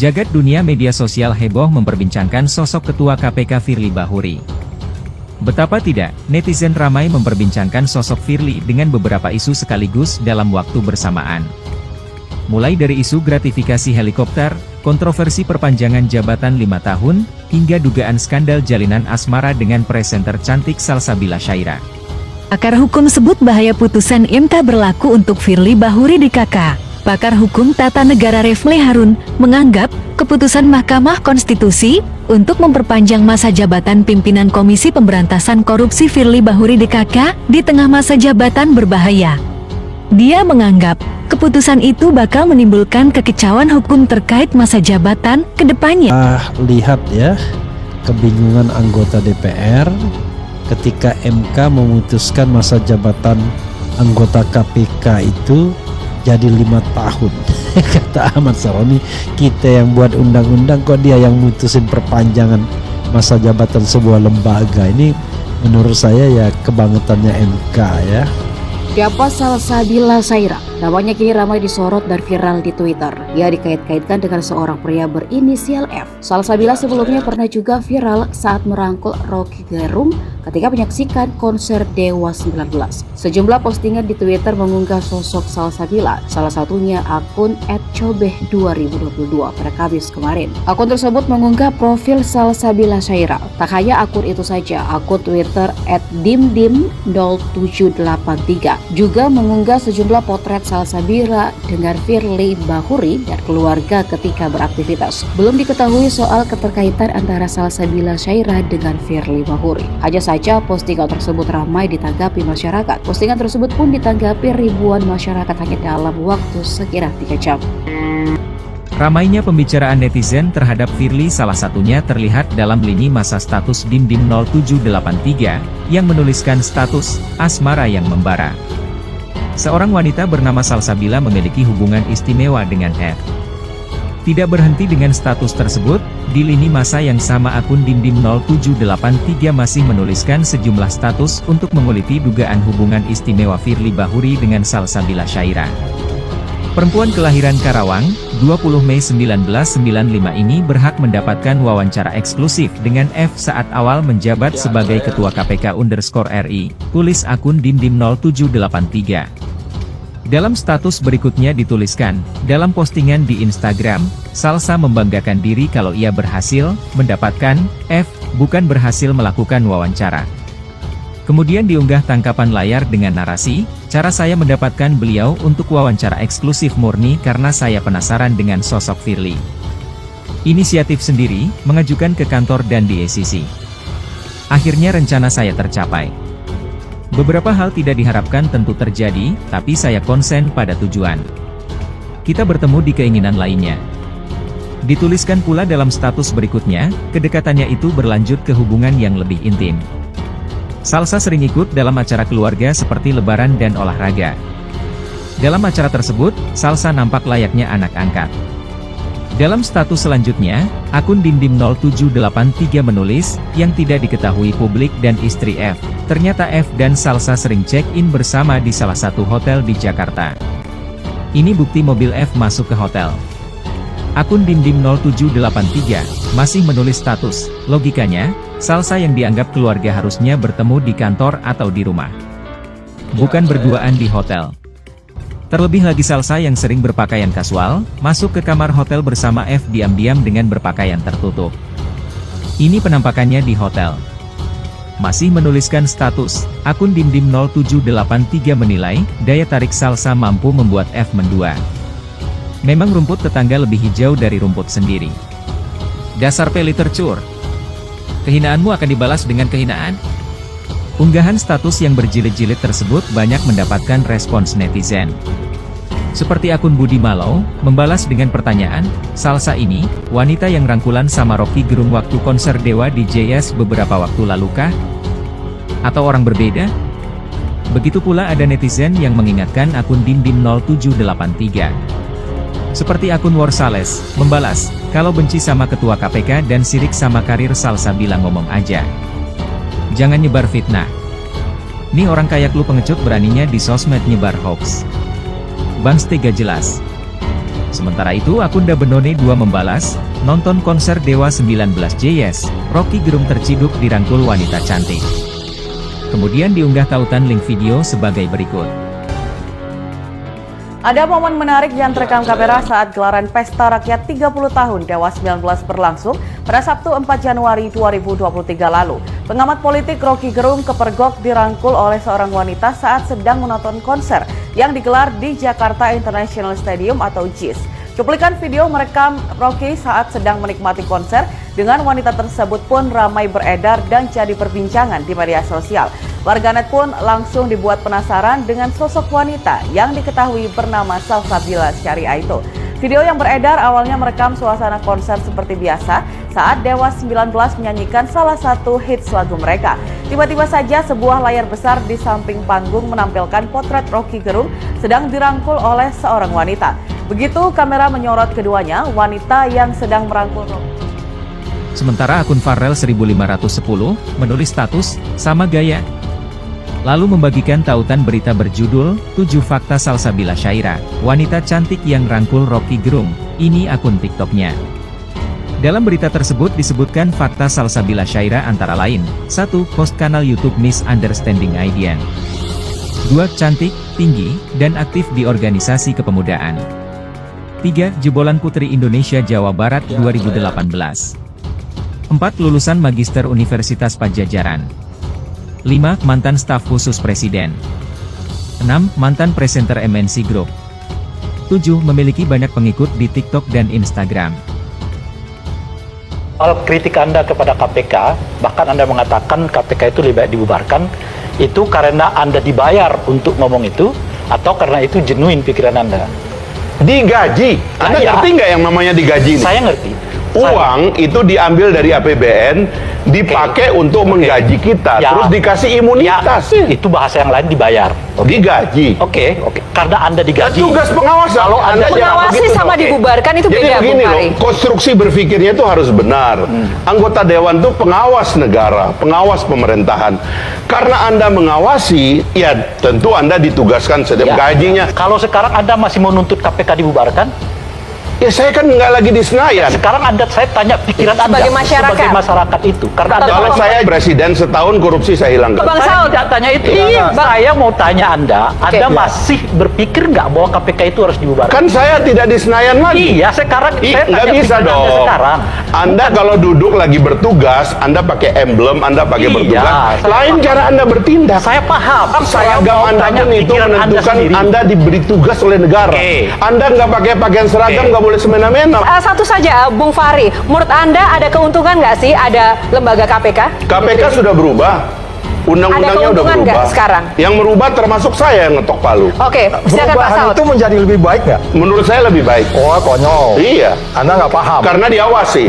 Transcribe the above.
Jagat dunia media sosial heboh memperbincangkan sosok Ketua KPK Firly Bahuri. Betapa tidak, netizen ramai memperbincangkan sosok Firly dengan beberapa isu sekaligus dalam waktu bersamaan. Mulai dari isu gratifikasi helikopter, kontroversi perpanjangan jabatan 5 tahun, hingga dugaan skandal jalinan asmara dengan presenter cantik Salsabila Syaira. Pakar hukum sebut bahaya putusan MK berlaku untuk Firly Bahuri DKK. Pakar hukum tata negara Refli Harun menganggap keputusan Mahkamah Konstitusi untuk memperpanjang masa jabatan pimpinan Komisi Pemberantasan Korupsi Firly Bahuri DKK di tengah masa jabatan berbahaya. Dia menganggap keputusan itu bakal menimbulkan kekecauan hukum terkait masa jabatan ke depannya. Lihat ya, kebingungan anggota DPR ketika MK memutuskan masa jabatan anggota KPK itu jadi 5 tahun. Kata Ahmad Saroni, kita yang buat undang-undang kok dia yang mutusin perpanjangan masa jabatan sebuah lembaga. Ini menurut saya ya kebangetannya MK ya. Siapa Salsabila Syaira? Namanya kini ramai disorot dan viral di Twitter. Ia dikait-kaitkan dengan seorang pria berinisial F. Salsabila sebelumnya pernah juga viral saat merangkul Rocky Gerung ketika menyaksikan konser Dewa 19. Sejumlah postingan di Twitter mengunggah sosok Salsabila, salah satunya akun @cobeh2022 pada Kamis kemarin. Akun tersebut mengunggah profil Salsabila Syaira. Tak hanya akun itu saja, akun Twitter @dimdim0783 juga mengunggah sejumlah potret Salsabila dengan Firly Bahuri dan keluarga ketika beraktivitas. Belum diketahui soal keterkaitan antara Salsabila Syaira dengan Firly Bahuri. Hanya saja postingan tersebut ramai ditanggapi masyarakat. Postingan tersebut pun ditanggapi ribuan masyarakat hanya dalam waktu sekira 3 jam. Ramainya pembicaraan netizen terhadap Firly salah satunya terlihat dalam lini masa status dimdim0783 yang menuliskan status asmara yang membara. Seorang wanita bernama Salsabila memiliki hubungan istimewa dengan F. Tidak berhenti dengan status tersebut, di lini masa yang sama akun dimdim0783 masih menuliskan sejumlah status untuk menguliti dugaan hubungan istimewa Firly Bahuri dengan Salsabila Syaira. Perempuan kelahiran Karawang, 20 Mei 1995 ini berhak mendapatkan wawancara eksklusif dengan F saat awal menjabat sebagai Ketua KPK_RI, tulis akun dimdim0783. Dalam status berikutnya dituliskan, dalam postingan di Instagram, Salsa membanggakan diri kalau ia berhasil mendapatkan F, bukan berhasil melakukan wawancara. Kemudian diunggah tangkapan layar dengan narasi, cara saya mendapatkan beliau untuk wawancara eksklusif murni karena saya penasaran dengan sosok Firly. Inisiatif sendiri, mengajukan ke kantor dan di ACC. Akhirnya rencana saya tercapai. Beberapa hal tidak diharapkan tentu terjadi, tapi saya konsen pada tujuan. Kita bertemu di keinginan lainnya. Dituliskan pula dalam status berikutnya, kedekatannya itu berlanjut ke hubungan yang lebih intim. Salsa sering ikut dalam acara keluarga seperti lebaran dan olahraga. Dalam acara tersebut, Salsa nampak layaknya anak angkat. Dalam status selanjutnya, akun dimdim0783 menulis, yang tidak diketahui publik dan istri F. Ternyata F dan Salsa sering check-in bersama di salah satu hotel di Jakarta. Ini bukti mobil F masuk ke hotel. Akun dimdim0783 masih menulis status, logikanya, Salsa yang dianggap keluarga harusnya bertemu di kantor atau di rumah. Bukan berduaan di hotel. Terlebih lagi Salsa yang sering berpakaian kasual, masuk ke kamar hotel bersama F diam-diam dengan berpakaian tertutup. Ini penampakannya di hotel. Masih menuliskan status, akun dimdim0783 menilai, daya tarik Salsa mampu membuat F mendua. Memang rumput tetangga lebih hijau dari rumput sendiri. Dasar peli tercur. Kehinaanmu akan dibalas dengan kehinaan. Unggahan status yang berjilid-jilid tersebut banyak mendapatkan respons netizen. Seperti akun Budi Malau, membalas dengan pertanyaan, Salsa ini, wanita yang rangkulan sama Rocky Gerung waktu konser Dewa di JS beberapa waktu lalu kah? Atau orang berbeda? Begitu pula ada netizen yang mengingatkan akun dimdim0783. Seperti akun Warsales, membalas, kalau benci sama ketua KPK dan sirik sama karir Salsa bilang ngomong aja. Jangan nyebar fitnah. Nih orang kayak lu pengecut beraninya di sosmed nyebar hoax. Bangs tega jelas. Sementara itu akun Dabenone 2 membalas, nonton konser Dewa 19 JS, Rocky Gerung terciduk dirangkul wanita cantik. Kemudian diunggah tautan link video sebagai berikut. Ada momen menarik yang terekam kamera saat gelaran Pesta Rakyat 30 tahun Dewa 19 berlangsung pada Sabtu 4 Januari 2023 lalu. Pengamat politik Rocky Gerung kepergok dirangkul oleh seorang wanita saat sedang menonton konser yang digelar di Jakarta International Stadium atau JIS. Cuplikan video merekam Rocky saat sedang menikmati konser dengan wanita tersebut pun ramai beredar dan jadi perbincangan di media sosial. Warganet pun langsung dibuat penasaran dengan sosok wanita yang diketahui bernama Salsabila Syariah itu. Video yang beredar awalnya merekam suasana konser seperti biasa saat Dewa 19 menyanyikan salah satu hits lagu mereka. Tiba-tiba saja sebuah layar besar di samping panggung menampilkan potret Rocky Gerung sedang dirangkul oleh seorang wanita. Begitu kamera menyorot keduanya, wanita yang sedang merangkul Rocky. Sementara akun Farel 1510 menulis status sama gaya. Lalu membagikan tautan berita berjudul 7 Fakta Salsabila Syariah, wanita cantik yang rangkul Rocky Gerung. Ini akun TikToknya. Dalam berita tersebut disebutkan fakta Salsabila Syariah antara lain: 1. Host kanal YouTube Misunderstanding Idean. 2. Cantik, tinggi, dan aktif di organisasi kepemudaan. 3. Jebolan Putri Indonesia Jawa Barat 2018. 4. Lulusan Magister Universitas Padjadjaran. 5. Mantan staf khusus Presiden. 6. Mantan presenter MNC Group. 7. Memiliki banyak pengikut di TikTok dan Instagram. Soal kritik Anda kepada KPK, bahkan Anda mengatakan KPK itu lebih baik dibubarkan, itu karena Anda dibayar untuk ngomong itu, atau karena itu genuine pikiran Anda? Digaji. Anda ngerti nggak yang namanya digaji? Saya ngerti. Uang itu diambil dari APBN, dipakai untuk menggaji kita, terus dikasih imunitas. Itu bahasa yang lain dibayar. Digaji. Oke. Karena Anda digaji. Tugas pengawasan. Kalau Anda mengawasi sama dibubarkan itu Jadi beda, Bung begini Fahri. loh, konstruksi berpikirnya itu harus benar. Anggota dewan itu pengawas negara, pengawas pemerintahan. Karena Anda mengawasi, ya tentu Anda ditugaskan setiap gajinya. Kalau sekarang Anda masih menuntut KPK dibubarkan? Ya saya kan nggak lagi di Senayan. Sekarang saya tanya pikiran Anda Sebagai masyarakat. sebagai masyarakat itu. Karena Anda Kalau saya presiden setahun korupsi saya hilangkan. Bang saya Saud. tidak tanya itu. Iya, Bang. Saya mau tanya Anda masih berpikir nggak bahwa KPK itu harus dibubarkan? Kan saya tidak di Senayan lagi. Iya, sekarang saya nggak tanya bisa pikiran dong. Anda sekarang. Anda kalau duduk lagi bertugas, Anda pakai emblem, Anda pakai Iya, bertugas. saya Lain paham. cara Anda bertindak. Saya paham. Saya Seragam mau Anda tanya pun itu pikiran Anda menentukan sendiri. Anda diberi tugas oleh negara. Oke. Anda nggak pakai pakaian seragam, nggak boleh semena-mena. Satu saja, Bung Fahri. Menurut Anda ada keuntungan nggak sih ada lembaga KPK? KPK sudah berubah. Undang-undangnya udah keuntungan berubah. nggak sekarang? Yang merubah termasuk saya yang ngetok palu. Oke, silakan Pak Saud. itu menjadi lebih baik nggak? Menurut saya lebih baik. Oh, konyol. Iya. Anda nggak paham. Karena diawasi.